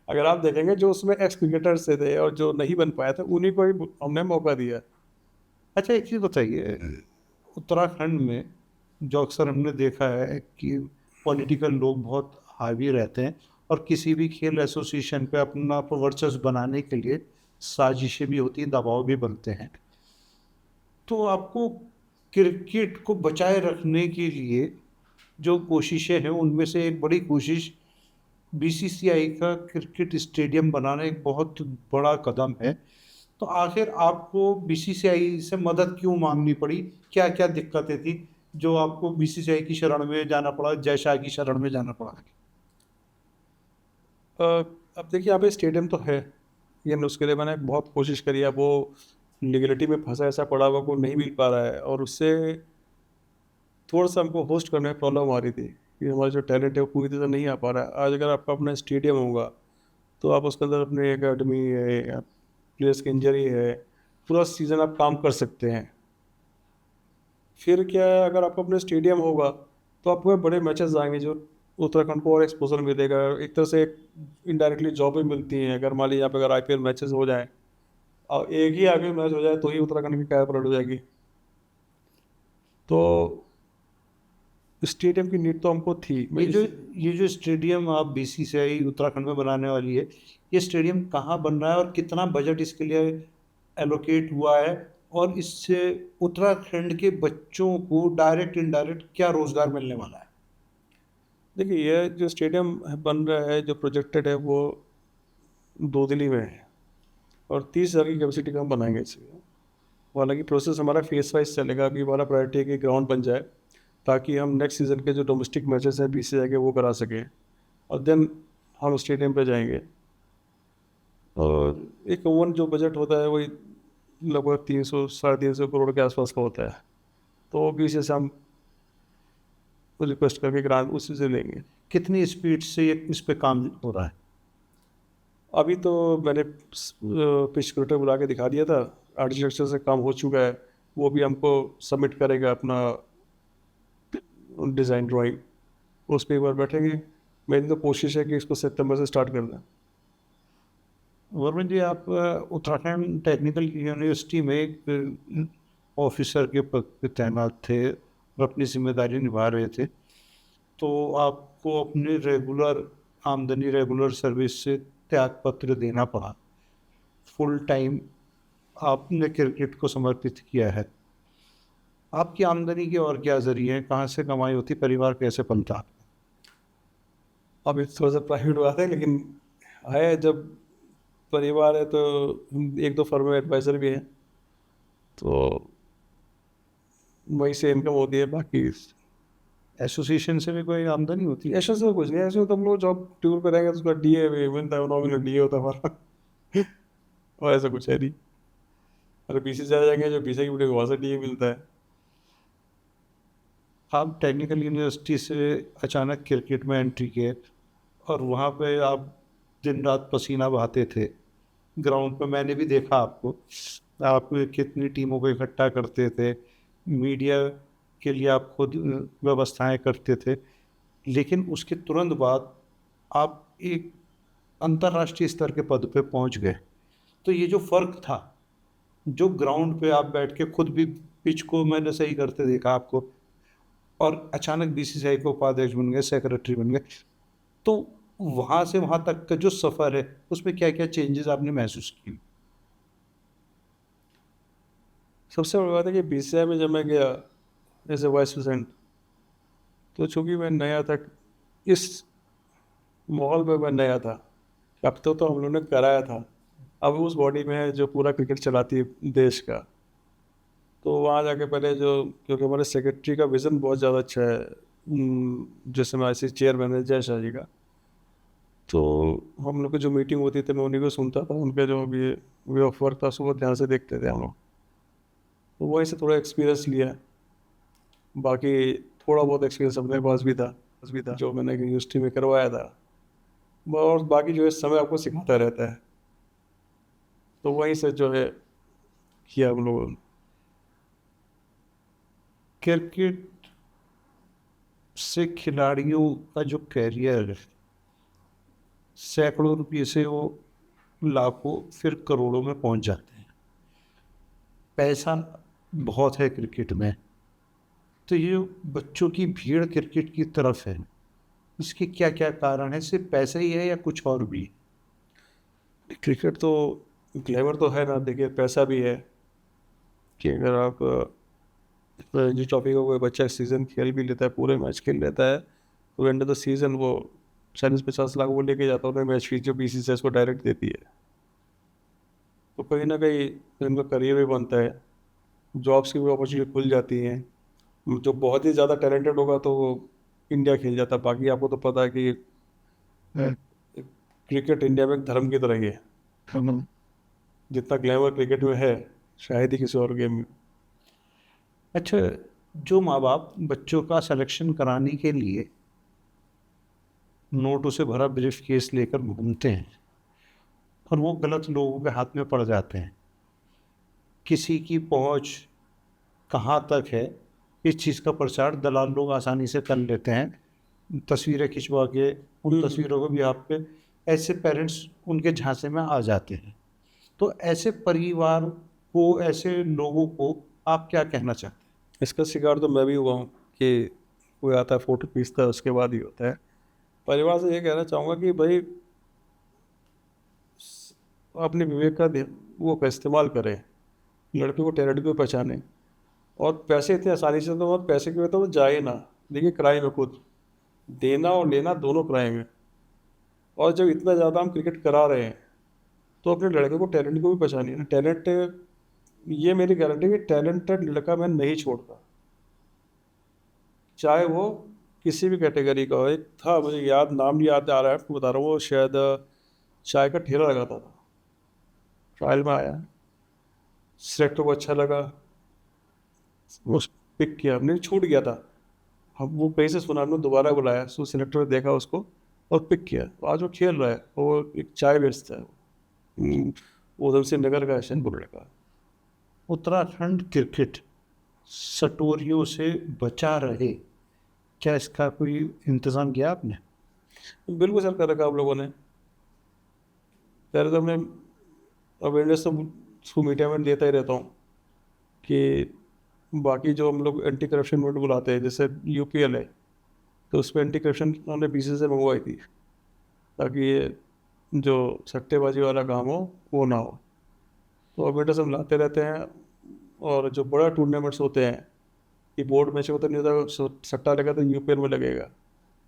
अगर आप देखेंगे जो उसमें एक्स क्रिकेटर्स से थे और जो नहीं बन पाए थे उन्हीं को ही हमने मौका दिया। अच्छा, एक चीज़ बताइए, उत्तराखंड में जो अक्सर हमने देखा है कि पॉलिटिकल लोग बहुत हावी रहते हैं और किसी भी खेल एसोसिएशन पे अपना वर्चस्व बनाने के लिए साजिशें भी होती हैं, दबाव भी बनते हैं। तो आपको क्रिकेट को बचाए रखने के लिए जो कोशिशें हैं उनमें से एक बड़ी कोशिश बीसीसीआई का क्रिकेट स्टेडियम बनाना एक बहुत बड़ा कदम है। तो आखिर आपको बीसीसीआई से मदद क्यों मांगनी पड़ी, क्या क्या दिक्कतें थी जो आपको बीसीसीआई की शरण में जाना पड़ा, जय शाह की शरण में जाना पड़ा? अब देखिए यहाँ पे स्टेडियम तो है, ये उसके लिए मैंने बहुत कोशिश करी है, वो लीगलिटी में फंसा ऐसा पड़ा हुआ को नहीं मिल पा रहा है, और उससे थोड़ा सा हमको होस्ट करने में प्रॉब्लम आ रही थी कि हमारा जो टैलेंट है वो पूरी तरह नहीं आ पा रहा है। आज अगर आपका अपना स्टेडियम होगा तो आप उसके अंदर अपने एकेडमी है या प्लेयर्स की इंजरी है, पूरा सीज़न आप काम कर सकते हैं। फिर क्या है, अगर आपका अपना स्टेडियम होगा तो आपको बड़े मैचेस आएंगे जो उत्तराखंड को और एक्सपोजर मिलेगा, एक तरह से एक इनडायरेक्टली जॉब भी मिलती है। अगर मान लीजिए यहाँ पे अगर आईपीएल मैचेस हो जाए और एक ही आईपीएल मैच हो जाए तो ही उत्तराखंड की क्या पलट हो जाएगी। तो स्टेडियम की नीड तो हमको थी। ये जो स्टेडियम आप बीसीसीआई उत्तराखंड में बनाने वाली है, ये स्टेडियम कहाँ बन रहा है और कितना बजट इसके लिए एलोकेट हुआ है, और इससे उत्तराखंड के बच्चों को डायरेक्ट इनडायरेक्ट क्या रोजगार मिलने वाला है? देखिए ये जो स्टेडियम बन रहा है जो प्रोजेक्टेड है वो 2 दिल्ली में है और 30,000 की कैपेसिटी का हम बनाएंगे इसे। हालांकि प्रोसेस हमारा फेस वाइज चलेगा, अभी हमारा प्रायोरिटी है कि ग्राउंड बन जाए ताकि हम नेक्स्ट सीज़न के जो डोमेस्टिक मैचेस हैं बीसीसीआई के वो करा सकें, और देन हम स्टेडियम पे जाएंगे। और एक ओवन जो बजट होता है वही लगभग 300-350 करोड़ के आसपास का होता है, तो बीसीसीआई से हम रिक्वेस्ट करके ग्रांट उसी से लेंगे। कितनी स्पीड से इस पे काम हो रहा है? अभी तो मैंने पिच क्रिएटर बुला के दिखा दिया था, आर्किटेक्चर से काम हो चुका है, वो भी हमको सबमिट करेगा अपना डिज़ाइन ड्राइंग, उस पर एक बार बैठेंगे। मेरी तो कोशिश है कि इसको सितंबर से स्टार्ट कर दें। वर्मन जी, आप उत्तराखंड टेक्निकल यूनिवर्सिटी में एक ऑफिसर के पद पर तैनात थे और अपनी जिम्मेदारी निभा रहे थे, तो आपको अपने रेगुलर आमदनी, रेगुलर सर्विस से त्याग पत्र देना पड़ा। फुल टाइम आपने क्रिकेट को समर्पित किया है। आपकी आमदनी के और क्या जरिए हैं, कहाँ से कमाई होती, परिवार कैसे पलता? अब थोड़ा सा प्राइवेट बात है, लेकिन है जब परिवार है तो एक दो फर्म में एडवाइज़र भी हैं, तो वहीं से इनकम होती है। बाकी एसोसिएशन से भी कोई आमदनी होती है? ऐसा से कुछ नहीं, ऐसे तो हम लोग जॉब टूर पे रहेंगे तो उसका डीए भी मिलता है, नॉमिनल डीए होता है हमारा। और ऐसा कुछ है नहीं। अगर बीसी से जाएंगे जो बीसी की बुढ़ी वहाँ से डीए मिलता है। आप टेक्निकल यूनिवर्सिटी से अचानक क्रिकेट में एंट्री किए और वहाँ पे आप दिन रात पसीना बहाते थे ग्राउंड पे। मैंने भी देखा आपको, आप कितनी टीमों को इकट्ठा करते थे, मीडिया के लिए आप खुद व्यवस्थाएं करते थे, लेकिन उसके तुरंत बाद आप एक अंतर्राष्ट्रीय स्तर के पद पे पहुंच गए। तो ये जो फर्क था, जो ग्राउंड पे आप बैठ के खुद भी पिच को मैंने सही करते देखा आपको, और अचानक बीसीसीआई के उपाध्यक्ष बन गए, सेक्रेटरी बन गए, तो वहाँ से वहाँ तक का जो सफ़र है उसमें क्या क्या चेंजेस आपने महसूस किए? सबसे बड़ी बात है कि बीसीसीआई में जब मैं गया एज ए वाइस प्रेसिडेंट, तो चूँकि मैं नया था, इस माहौल में मैं नया था। अब तो हम लोगों ने कराया था, अब उस बॉडी में है जो पूरा क्रिकेट चलाती है देश का। तो वहाँ जाके पहले जो, क्योंकि हमारे सेक्रेटरी का विज़न बहुत ज़्यादा अच्छा है, जिस समय ICC चेयरमैन है जय शाह जी का, तो हम लोग की जो मीटिंग होती थी मैं उन्हीं को सुनता था, उनके जो भी वे ऑफ वर्क था उसको बहुत ध्यान से देखते थे हम लोग। तो वहीं से थोड़ा एक्सपीरियंस लिया। बाकी थोड़ा बहुत एक्सपीरियंस अपने पास भी था जो मैंने यूनिवर्सिटी में करवाया था। और बाकी जो है समय आपको सिखाता रहता है, तो वहीं से जो है किया हम लोगों ने। क्रिकेट से खिलाड़ियों का जो कैरियर है, सैकड़ों रुपये से वो लाखों फिर करोड़ों में पहुंच जाते हैं। पैसा बहुत है क्रिकेट में। तो ये बच्चों की भीड़ क्रिकेट की तरफ है, इसके क्या क्या कारण है? सिर्फ पैसा ही है या कुछ और भी? क्रिकेट तो ग्लैमर तो है ना, देखिए पैसा भी है कि अगर आप रणजी ट्रॉफी का कोई बच्चा सीज़न खेल भी लेता है, पूरे मैच खेल लेता है, तो एंड ऑफ द सीज़न वो 40-50 लाख वो लेके जाता है, मैच फीस जो BCCI उसको डायरेक्ट देती है। तो कहीं ना कहीं इनका करियर भी बनता है, जॉब्स की भी अपॉर्चुनिटी खुल जाती हैं। जो बहुत ही ज़्यादा टैलेंटेड होगा तो वो इंडिया खेल जाता है। बाकी आपको तो पता है कि क्रिकेट इंडिया में एक धर्म की तरह ही है, जितना ग्लैमर क्रिकेट में है शायद ही किसी और गेम में। अच्छा, जो माँ बाप बच्चों का सिलेक्शन कराने के लिए नोटों से भरा ब्रीफ केस लेकर घूमते हैं और वो गलत लोगों के हाथ में पड़ जाते हैं, किसी की पहुंच कहाँ तक है इस चीज़ का प्रचार दलाल लोग आसानी से कर लेते हैं, तस्वीरें खिंचवा के उन तस्वीरों को भी आप पे, ऐसे पेरेंट्स उनके झांसे में आ जाते हैं। तो ऐसे परिवार को, ऐसे लोगों को आप क्या कहना चाहते हैं? इसका शिकार तो मैं भी हुआ हूँ कि कोई आता है फोटो खींचता है उसके बाद ही होता है। परिवार से ये कहना चाहूँगा कि भाई अपने विवेक का वो का इस्तेमाल करें, लड़के को टैलेंट को पहचाने। और पैसे इतने आसानी से तो मत, पैसे की वजह तो वो जाए ना। देखिए क्राइम है, खुद देना और लेना दोनों क्राइम है। और जब इतना ज़्यादा हम क्रिकेट करा रहे हैं तो अपने लड़के को टैलेंट को भी पहचानिए ना। टैलेंट, ये मेरी गारंटी है कि टैलेंटेड लड़का मैं नहीं छोड़ता, चाहे वो किसी भी कैटेगरी का हो। एक था, मुझे याद, नाम नहीं याद आ रहा है, आपको बता रहा हूँ, वो शायद चाय का ठेला लगाता था, ट्रायल में आया, सिलेक्टर को अच्छा लगा, वो पिक किया, हमने छूट गया था। हम वो कहीं से सुना, हमने दोबारा बुलाया, सो सिलेक्टर ने देखा उसको और पिक किया। आज वो खेल रहा है, वो एक चाय बेचता है, उधम सिंह नगर का है, शनपुर का। उत्तराखंड क्रिकेट सटोरियों से बचा रहे, क्या इसका कोई इंतज़ाम किया आपने? बिल्कुल सर, कर रखा आप लोगों ने। पहले तो हमने अवेयरनेस तो उसको मीडिया में देता ही रहता हूँ कि बाकी जो हम लोग एंटी करप्शन मूवमेंट बुलाते हैं, जैसे UPL है, तो उस पर एंटी करप्शन हमने BCCI से मंगवाई थी, ताकि ये जो सट्टेबाजी वाला काम हो वो ना हो। तो अवेयरनेस हम लाते रहते हैं। और जो बड़ा टूर्नामेंट्स होते हैं, कि बोर्ड मैच होता नहीं होता, सट्टा लगा तो UPL में लगेगा,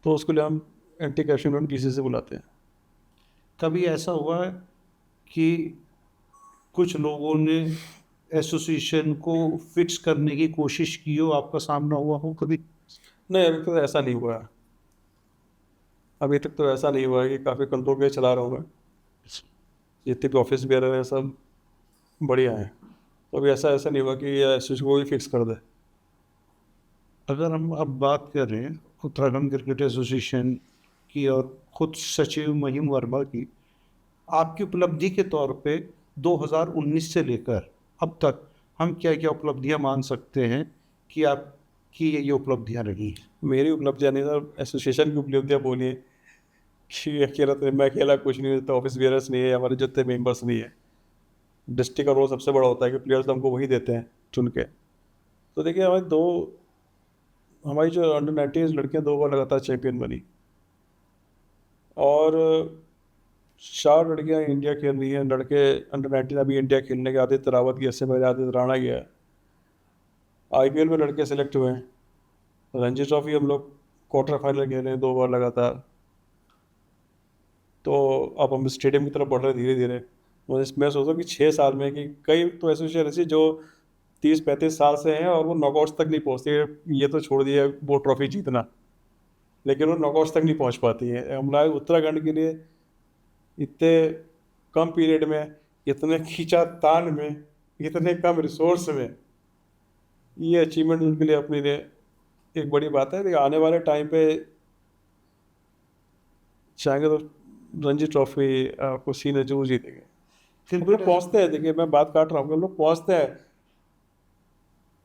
तो उसके लिए हम एंटी करप्शन मूवमेंट BCCI से बुलाते हैं। कभी ऐसा हुआ है कि कुछ लोगों ने एसोसिएशन को फिक्स करने की कोशिश की हो, आपका सामना हुआ हो कभी? नहीं, अभी तक तो ऐसा नहीं हुआ है। अभी तक तो ऐसा नहीं हुआ है कि काफ़ी कंट्रोल के चला रहा हूँ मैं। जितने भी ऑफिस बेरर हैं सब बढ़िया हैं। तो अभी ऐसा ऐसा नहीं हुआ कि ये एसोसिएशन को भी फिक्स कर दे। अगर हम अब बात करें उत्तराखंड क्रिकेट एसोसिएशन की और खुद सचिव महिम वर्मा की, आपकी उपलब्धि के तौर पे 2019 से लेकर अब तक हम क्या क्या उपलब्धियां मान सकते हैं कि आपकी ये उपलब्धियां रही हैं? मेरी उपलब्धियाँ नहीं सर, एसोसिएशन की उपलब्धियाँ बोलिए कि अकेला तो मैं अकेला कुछ नहीं होता, ऑफिस बेरर्स नहीं है, हमारे जितने मेंबर्स नहीं है। डिस्ट्रिक्ट का रोल सबसे बड़ा होता है कि प्लेयर्स हमको वही देते हैं चुन के। तो देखिए हमारी जो अंडर 19 लड़कियाँ 2 बार लगातार चैंपियन बनी, और 4 लड़कियाँ इंडिया खेल रही हैं। लड़के अंडर 19 अभी इंडिया खेलने के, आदित्य रावत गया, इससे पहले आदित्य राणा गया। IPL में लड़के सेलेक्ट हुए हैं। रणजी ट्रॉफी हम लोग क्वार्टर फाइनल खेले हैं 2 बार लगातार। तो अब हम स्टेडियम की तरफ बढ़ रहे हैं धीरे धीरे। मैं सोचता हूँ कि 6 साल में, कि कई तो एसोसिएशन ऐसी जो 30-35 साल से हैं और वो नॉकआउट्स तक नहीं पहुँचती। ये तो छोड़ दिया वो ट्रॉफी जीतना, लेकिन वो नॉकआउट्स तक नहीं पहुँच पाती है। हमारे उत्तराखंड के लिए इतने कम पीरियड में, इतने खींचातान में, इतने कम रिसोर्स में ये अचीवमेंट उनके लिए अपने लिए एक बड़ी बात है। लेकिन आने वाले टाइम पे चाहेंगे तो रणजी ट्रॉफी आपको सीने जरूर जीतेंगे। हम लोग पहुँचते हैं, देखिए मैं बात काट रहा हूँ, हम लोग पहुँचते हैं,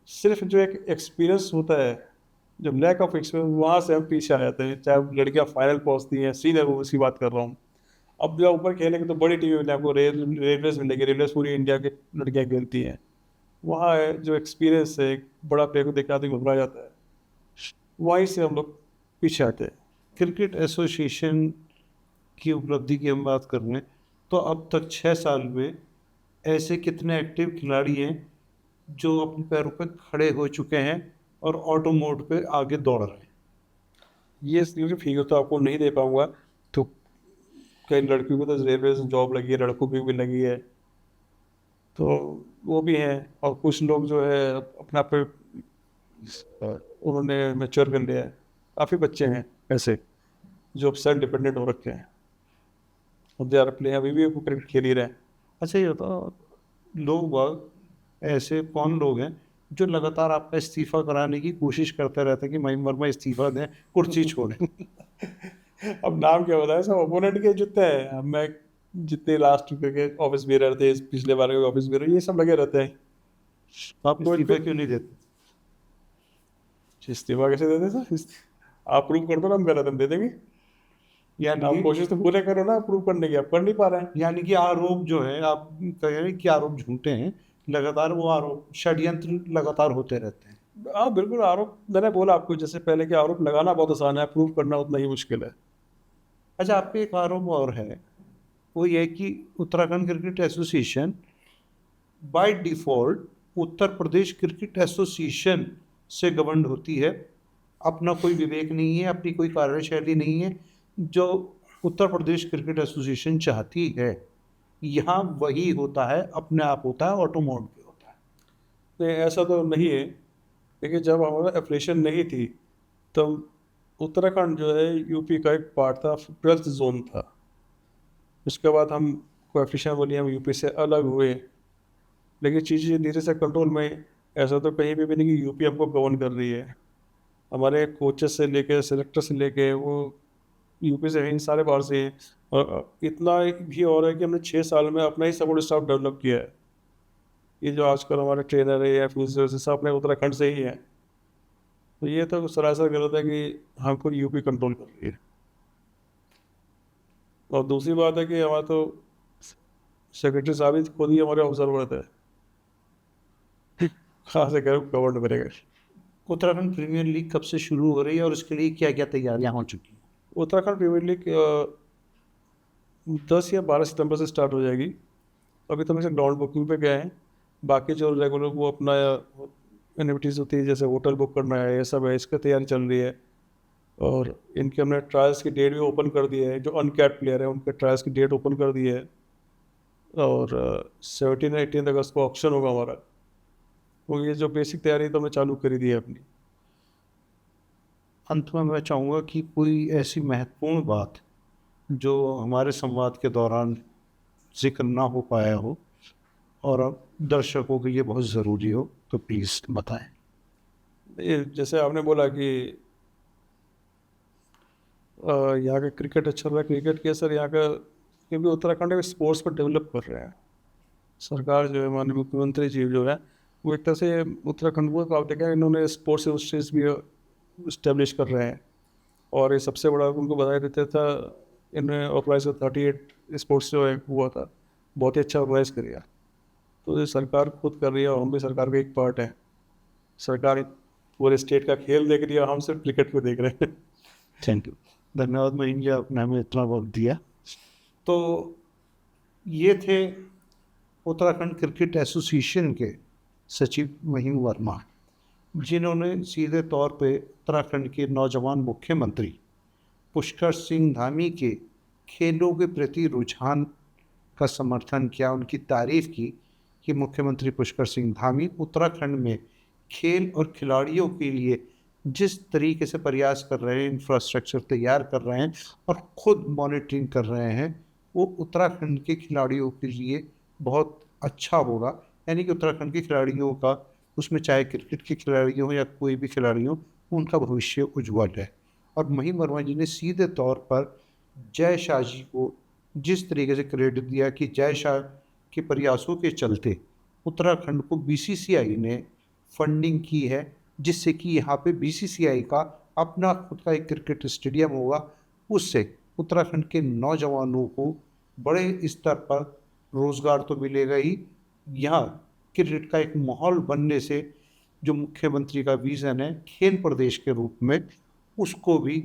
सिर्फ जो एक एक्सपीरियंस होता है, जब लैक ऑफ एक्सपीरियंस, वहाँ से हम पीछे आ जाते हैं। चाहे लड़कियाँ फाइनल पहुँचती हैं, सीनियर उसकी बात कर रहा हूँ। अब जब ऊपर खेलेंगे तो बड़ी टीमें मिलेंगी आपको, रेलवेज मिलेगी, रेलवेज पूरी इंडिया की लड़कियाँ खेलती हैं। वहाँ है जो एक्सपीरियंस है, एक बड़ा प्लेयर को देख के आदमी घबरा जाता है, वहीं से हम लोग पीछे आते हैं। क्रिकेट एसोसिएशन की उपलब्धि की हम बात कर लें तो अब तक 6 साल में ऐसे कितने एक्टिव खिलाड़ी हैं जो अपने पैरों पर खड़े हो चुके हैं और ऑटो मोड पे आगे दौड़ रहे हैं? ये इसलिए फिगर तो आपको नहीं दे पाऊंगा। तो कई लड़कियों को तो रेलवे से जॉब लगी है, लड़कों की भी लगी है, तो वो भी हैं। और कुछ लोग जो है अपना पे उन्होंने मैच्योर कर लिया है। काफ़ी बच्चे हैं ऐसे जो अब सेल्फ डिपेंडेंट हो रखे हैं, और दे आर प्लेइंग, अभी भी वो क्रिकेट खेल ही रहे हैं। अच्छा ये बताओ, लोग बाग ऐसे कौन लोग हैं जो लगातार आपका इस्तीफा कराने की कोशिश करते रहते हैं कि महिम वर्मा इस्तीफा दें, कुर्सी छोड़ें? अब नाम क्या बताया, सब ओपोनेंट के जितने हैं। अब मैं जितने लास्ट के ऑफिस बेरर थे, पिछले बार के ऑफिस बेरर, ये सब लगे रहते हैं। आप इस्तीफा क्यों नहीं देते? इस्तीफा कैसे दे दें सर? आप प्रूव कर दो ना, हम गलत, हम दे देंगे। आप यानी कोशिश तो पूरे करो ना प्रूव करने की, आप कर नहीं पा रहे हैं। यानी कि आरोप जो है, आप कह रहे हैं कि आरोप झूठे हैं, लगातार वो आरोप षड्यंत्र लगातार होते रहते हैं। हाँ बिल्कुल, आरोप मैंने बोला आपको जैसे पहले कि आरोप लगाना बहुत आसान है, प्रूव करना उतना ही मुश्किल है। अच्छा, आप पे एक आरोप और है, वो ये कि Uttarakhand cricket association by default Uttar Pradesh cricket association से गवर्न होती है। अपना कोई विवेक नहीं है, अपनी कोई कार्यशैली नहीं है। जो उत्तर प्रदेश क्रिकेट एसोसिएशन चाहती है यहाँ वही होता है, अपने आप होता है, ऑटो मोड पे होता है। नहीं ऐसा तो नहीं है। देखिए जब हमारा एफिलिएशन नहीं थी तब उत्तराखंड जो है यूपी का एक पार्ट था, 12th जोन था। उसके बाद हम कोएफिशिएंट बोलिए हम यूपी से अलग हुए, लेकिन चीज़ें धीरे से कंट्रोल में। ऐसा तो कहीं भी नहीं कि यूपी हमको गवर्न कर रही है। हमारे कोचेस से लेके सेलेक्टर से लेके वो यूपी से हैं, इन सारे बाहर से हैं। और इतना भी और है कि हमने 6 साल में अपना ही सपोर्ट स्टाफ डेवलप किया है। ये जो आजकल हमारे ट्रेनर है या फिजियोस सब अपने उत्तराखंड से ही हैं। तो ये तो सरासर गलत है कि हमको यूपी कंट्रोल कर रही है। और दूसरी बात है कि हमारा तो सेक्रेटरी साहब ही खुद ही हमारे ऑब्जर्वर थे। कहाँ से गवर्न करेगा। उत्तराखंड प्रीमियर लीग कब से शुरू हो रही है और इसके लिए क्या क्या तैयारियां हो चुकी हैं? उत्तराखंड प्रीमियर लीग 10 या 12 सितंबर से स्टार्ट हो जाएगी। अभी तो हम से ग्राउंड बुकिंग पे गए हैं। बाकी जो रेगुलर वो अपना एक्टिविटीज़ होती है जैसे होटल बुक करना है, ये सब है, इसकी तैयारी चल रही है। और इनके हमने ट्रायल्स की डेट भी ओपन कर दी है। जो अनकैप्ड प्लेयर है उनके ट्रायल्स की डेट ओपन कर दी है। और 17 18 अगस्त को ऑक्शन होगा हमारा। तो ये जो बेसिक तैयारी तो मैं चालू कर ही दी है अपनी। अंत में मैं चाहूँगा कि कोई ऐसी महत्वपूर्ण बात जो हमारे संवाद के दौरान जिक्र ना हो पाया हो और अब दर्शकों के लिए बहुत ज़रूरी हो तो प्लीज़ बताएं। ये जैसे आपने बोला कि यहाँ का क्रिकेट अच्छा रहा, क्रिकेट के सर यहाँ का क्योंकि उत्तराखंड में स्पोर्ट्स को डेवलप कर रहे हैं। सरकार जो है, माननीय मुख्यमंत्री जी जो है, वो एक तरह से उत्तराखंड को आप देखें, इन्होंने स्पोर्ट्स इंडस्ट्रीज भी इस्टेब्लिश कर रहे हैं। और ये सबसे बड़ा उनको बधाई देते था, इन्होंने ऑर्गेनाइज 38 स्पोर्ट्स जो है हुआ था, बहुत ही अच्छा ऑर्गेनाइज किया। तो ये सरकार खुद कर रही है और हम भी सरकार का एक पार्ट है। सरकार पूरे स्टेट का खेल देख रही है, हम सिर्फ क्रिकेट को देख रहे हैं। थैंक यू, धन्यवाद महीन जी, आपने हमें इतना वक्त दिया। तो ये थे उत्तराखंड क्रिकेट एसोसिएशन के सचिव महीन वर्मा, जिन्होंने सीधे तौर पे उत्तराखंड के नौजवान मुख्यमंत्री पुष्कर सिंह धामी के खेलों के प्रति रुझान का समर्थन किया, उनकी तारीफ की कि मुख्यमंत्री पुष्कर सिंह धामी उत्तराखंड में खेल और खिलाड़ियों के लिए जिस तरीके से प्रयास कर रहे हैं, इंफ्रास्ट्रक्चर तैयार कर रहे हैं और ख़ुद मॉनिटरिंग कर रहे हैं, वो उत्तराखंड के खिलाड़ियों के लिए बहुत अच्छा होगा। यानी कि उत्तराखंड के खिलाड़ियों का, उसमें चाहे क्रिकेट के खिलाड़ी हों या कोई भी खिलाड़ी हो, उनका भविष्य उज्ज्वल है। और महीम वर्मा जी ने सीधे तौर पर जय शाह जी को जिस तरीके से क्रेडिट दिया कि जय शाह के प्रयासों के चलते उत्तराखंड को बीसीसीआई ने फंडिंग की है, जिससे कि यहाँ पे बीसीसीआई का अपना खुद का एक क्रिकेट स्टेडियम होगा। उससे उत्तराखंड के नौजवानों को बड़े स्तर पर रोज़गार तो मिलेगा ही, यहाँ क्रिकेट का एक माहौल बनने से जो मुख्यमंत्री का विज़न है खेल प्रदेश के रूप में, उसको भी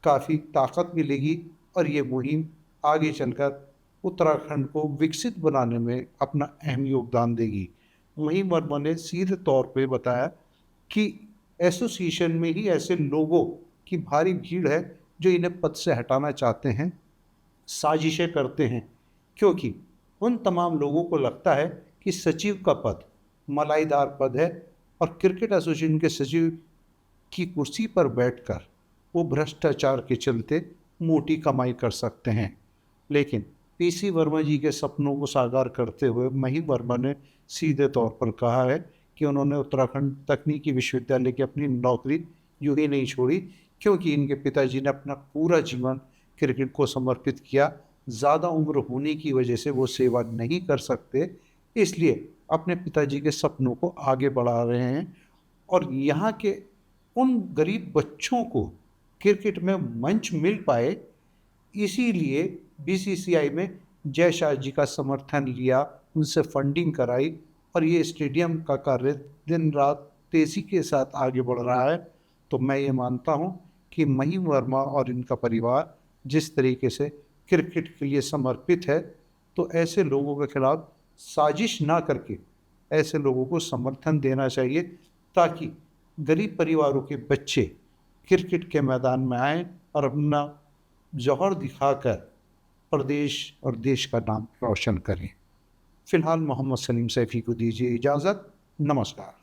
काफ़ी ताकत मिलेगी और ये मुहिम आगे चलकर उत्तराखंड को विकसित बनाने में अपना अहम योगदान देगी। महीम वर्मा ने सीधे तौर पे बताया कि एसोसिएशन में ही ऐसे लोगों की भारी भीड़ है जो इन्हें पद से हटाना चाहते हैं, साजिशें करते हैं, क्योंकि उन तमाम लोगों को लगता है कि सचिव का पद मलाईदार पद है और क्रिकेट एसोसिएशन के सचिव की कुर्सी पर बैठकर वो भ्रष्टाचार के चलते मोटी कमाई कर सकते हैं। लेकिन पीसी वर्मा जी के सपनों को साकार करते हुए महीम वर्मा ने सीधे तौर पर कहा है कि उन्होंने उत्तराखंड तकनीकी विश्वविद्यालय की अपनी नौकरी यूँ ही नहीं छोड़ी, क्योंकि इनके पिताजी ने अपना पूरा जीवन क्रिकेट को समर्पित किया। ज़्यादा उम्र होने की वजह से वो सेवा नहीं कर सकते, इसलिए अपने पिताजी के सपनों को आगे बढ़ा रहे हैं और यहाँ के उन गरीब बच्चों को क्रिकेट में मंच मिल पाए, इसीलिए बीसीसीआई में जय शाह जी का समर्थन लिया, उनसे फंडिंग कराई और ये स्टेडियम का कार्य दिन रात तेज़ी के साथ आगे बढ़ रहा है। तो मैं ये मानता हूँ कि महीम वर्मा और इनका परिवार जिस तरीके से क्रिकेट के लिए समर्पित है, तो ऐसे लोगों के खिलाफ साजिश ना करके ऐसे लोगों को समर्थन देना चाहिए, ताकि गरीब परिवारों के बच्चे क्रिकेट के मैदान में आएँ और अपना जौहर दिखाकर प्रदेश और देश का नाम रोशन करें। फ़िलहाल मोहम्मद सलीम सैफ़ी को दीजिए इजाज़त। नमस्कार।